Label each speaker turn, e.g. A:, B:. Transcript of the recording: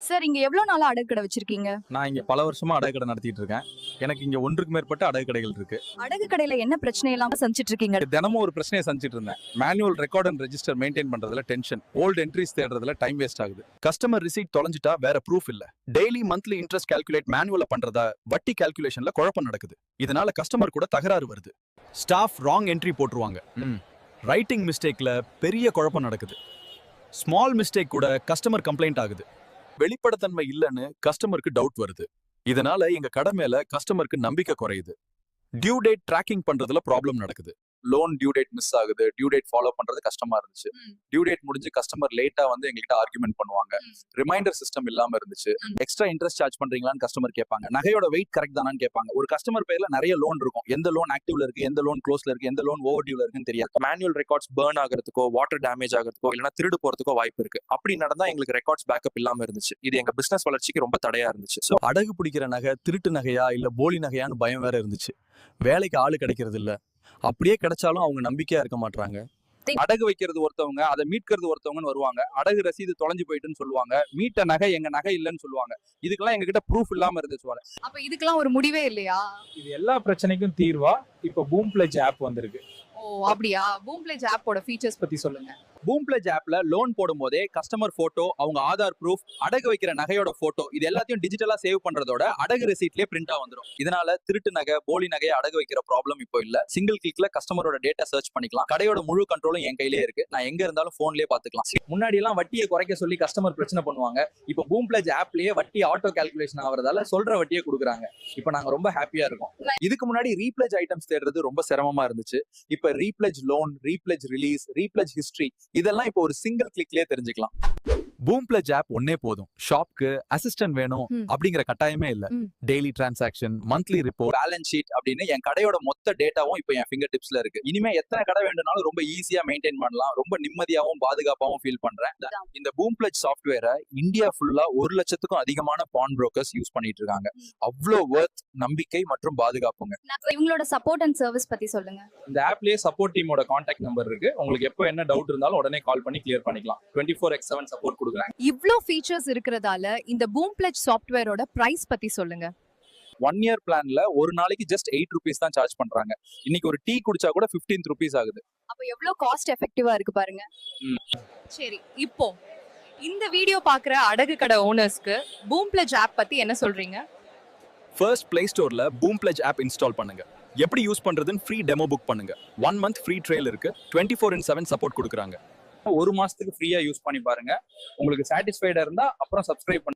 A: Sir இங்க எவ்வளவு நாளா அடகு கடை வச்சிருக்கீங்க?
B: நான் இங்க பல வருஷமா அடகு கடை நடத்திட்டு இருக்கேன். எனக்கு இங்க ஒன்றுக்கு மேற்பட்ட அடகு கடைகள் இருக்கு.
A: அடகு கடையில என்ன பிரச்சனை எல்லாம் சந்திச்சிட்டு இருக்கீங்க?
B: தினமும் ஒரு பிரச்சனையை சந்திச்சிட்டு இருந்தேன். Manual record and register maintain பண்றதுல டென்ஷன், ஓல்டு என்ட்ரிஸ் தேடுறதுல டைம் வேஸ்ட் ஆகுது. கஸ்டமர் ரிசீட் தொலைஞ்சிட்டா வேற ப்ரூஃப் இல்ல. டெய்லி மந்த்லி இன்ட்ரெஸ்ட் கால்குலேட் மேனுவலா பண்றதா வட்டி கால்குலேஷன்ல குழப்பம் நடக்குது. இதனால கஸ்டமர் கூட தகராறு வருது. ஸ்டாஃப் ராங் என்ட்ரி போட்டுருவாங்க. ரைட்டிங் மிஸ்டேக்ல பெரிய குழப்பம் நடக்குது. ஸ்மால் மிஸ்டேக் கூட கஸ்டமர் கம்ப்ளைண்ட் ஆகுது. வெளிப்படைத்தன்மை இல்லைன்னு கஸ்டமருக்கு டவுட் வருது. இதனால எங்க கடை மேல கஸ்டமருக்கு நம்பிக்கை குறையுது. டியூ டேட் ட்ராக்கிங் பண்றதுல ப்ராப்ளம் நடக்குது. லோன் டியூ டேட் மிஸ் ஆகுது. டியூ டேட் ஃபாலோ பண்றது கஷ்டமா இருந்துச்சு. டியூ டேட் முடிஞ்சு கஸ்டமர் லேட்டா வந்து எங்ககிட்ட ஆர்குமெண்ட் பண்ணுவாங்க. ரிமைண்டர் சிஸ்டம் இல்லாம இருந்துச்சு. எக்ஸ்ட்ரா இன்ட்ரெஸ்ட் சார்ஜ் பண்றீங்களான்னு கஸ்டமர் கேட்பாங்க. நகையோட வெயிட் கரெக்ட் தானான்னு கேட்பாங்க. ஒரு கஸ்டமர் பேர்ல நிறைய லோன் இருக்கும். எந்த லோன் ஆக்டிவ்ல இருக்கு, எந்த லோன் க்ளோஸ்ல இருக்கு, எந்த லோன் ஓவர் டியூல இருக்குன்னு தெரியாது. மேனுவல் ரெக்கார்ட்ஸ் பர்ன் ஆகிறதுக்கோ, வாட்டர் டேமேஜ் ஆகிறதுக்கோ, இல்லைன்னா திருடு போறதுக்கோ வாய்ப்பு இருக்கு. அப்படி நடந்தா எங்களுக்கு ரெக்கார்ட்ஸ் பேக்கப் இல்லாம இருந்துச்சு. இது எங்க பிசினஸ் வளர்ச்சிக்கு ரொம்ப தடையா இருந்துச்சு. ஸோ அடகு பிடிக்கிற நகை திருட்டு நகையா இல்ல போலி நகையான்னு பயம் வேற இருந்துச்சு. வேலைக்கு ஆளு கிடைக்கிறது இல்ல. அப்படியே கிடைச்சாலும் அவங்க நம்பிக்கையா இருக்க மாட்டாங்க. அடகு வைக்கிறது ஒருத்தவங்க, அதை மீட்கிறது ஒருத்தவங்கன்னு வருவாங்க. அடகு ரசீது தொலைஞ்சு போயிட்டுன்னு சொல்லுவாங்க. மீட்ட நகை எங்க நகை இல்லைன்னு சொல்லுவாங்க. இதுக்கெல்லாம் எங்க கிட்ட ப்ரூஃப் இல்லாம இருந்துச்சு.
A: அப்ப இதுக்கெல்லாம் ஒரு முடிவே இல்லையா?
C: இது எல்லா பிரச்சனைக்கும் தீர்வா இப்ப பூம் பிளட்ஜ் ஆப் வந்திருக்கு.
A: ஓ அப்படியா? பூம் பிளட்ஜ் ஆப்போட ஃபீச்சர்ஸ் பத்தி சொல்லுங்க.
B: பூம் பிளட்ஜ் ஆப்ல லோன் போடும் போதே கஸ்டமர் போட்டோ, அவங்க ஆதார் ப்ரூஃப், அடகு வைக்கிற நகையோட போட்டோ இது எல்லாத்தையும் டிஜிட்டலா சேவ் பண்றதோட அடகு ரெசீட்லயே பிரிண்டா வந்துடும். இதனால திருட்டு நகை, போலி நகையை அடகு வைக்கிற ப்ராப்ளம் இப்போ இல்ல. சிங்கிள் கிளிக்ல கஸ்டமரோட டேட்டா சர்ச் பண்ணிக்கலாம். கடையோட முழு கண்ட்ரோலும் என் கையிலே இருக்கு. நான் எங்க இருந்தாலும் போன்லயே பாத்துக்கலாம். முன்னாடி எல்லாம் வட்டியை குறைக்க சொல்லி கஸ்டமர் பிரச்சனை பண்ணுவாங்க. இப்போ பூம் பிளட்ஜ் ஆப்லயே வட்டி ஆட்டோ கால்குலேஷன் ஆகிறதால சொல்ற வட்டியை கொடுக்குறாங்க. இப்போ நாங்க ரொம்ப ஹாப்பியா இருக்கோம். இதுக்கு முன்னாடி ரீப்ளட்ஜ் ஐட்டம்ஸ் தேடுறது ரொம்ப சிரமமா இருந்துச்சு. இப்ப ரீப்ளட்ஜ் லோன், ரீப்ளட்ஜ் ரிலீஸ், ரீப்ளட்ஜ் ஹிஸ்டரி இதெல்லாம் இப்போ ஒரு சிங்கிள் கிளிக்லயே தெரிஞ்சுக்கலாம். பூம் பிளட்ஜ் ஆப் ஒன்னே போதும். ஷாப்க்கு அசிஸ்டன்ட் வேணும் அப்படிங்கிற கட்டாயமே இல்ல. Daily transaction, monthly report, balance sheet அப்படின்னு என் கடையோட மொத்த டேட்டாவும் இப்போ என் ஃபிங்கர் டிப்ஸ்ல இருக்கு. இனிமே எத்தனை கடை வேண்டும்னாலும் ரொம்ப ஈஸியா மெயின்டைன் பண்ணலாம். ரொம்ப நிம்மதியாவும் பாதுகாப்பாவும் ஃபீல் பண்றேன். இந்த பூம் பிளட்ஜ் சாஃப்ட்வேரை இந்தியா ஃபுல்லா 1,00,000க்கும் அதிகமான பான் புரோக்கர்ஸ் யூஸ் பண்ணிட்டு இருக்காங்க. அவ்வளோ வர்த், நம்பிக்கை மற்றும் பாதுகாப்புங்க.
A: இவங்களோட சப்போர்ட் அண்ட் சர்வீஸ் பத்தி சொல்லுங்க.
C: இந்த ஆப்லயே சப்போர்ட் டீமோட கான்டாக்ட் நம்பர் இருக்கு. உங்களுக்கு எப்போ என்ன டவுட் இருந்தாலும் உடனே கால் பண்ணி கிளியர் பண்ணிக்கலாம். 24/7 சப்போர்ட் கொடுக்குறாங்க.
A: இவ்ளோ ஃபீச்சர்ஸ் இருக்கிறதால இந்த பூம் பிளட்ஜ் சாஃப்ட்வேரோட பிரைஸ் பத்தி சொல்லுங்க.
B: 1 இயர் பிளான்ல ஒரு நாளைக்கு ஜஸ்ட் 8 rupees தான் சார்ஜ் பண்றாங்க. இன்னைக்கு ஒரு டீ குடிச்சா கூட 15 rupees ஆகுது.
A: அப்ப எவ்வளவு காஸ்ட் எஃபெக்டிவா இருக்கு பாருங்க. சரி, இப்போ இந்த வீடியோ பாக்குற அடகு கடை ஓனர்ஸ்க்கு பூம் பிளட்ஜ் ஆப் பத்தி என்ன சொல்றீங்க?
B: ஃபர்ஸ்ட் பிளே ஸ்டோர்ல பூம் பிளட்ஜ் ஆப் இன்ஸ்டால் பண்ணுங்க. எப்படி யூஸ் பண்றதுன்னு ஃப்ரீ டெமோ புக் பண்ணுங்க. 1 month ஃப்ரீ ட்ரையல் இருக்கு. 24/7 சப்போர்ட் கொடுக்குறாங்க. ஒரு மாசத்துக்கு ஃப்ரீயா யூஸ் பண்ணி பாருங்க. உங்களுக்கு சாட்டிஸ்ஃபைடா இருந்தா அப்புறம் சப்ஸ்கிரைப்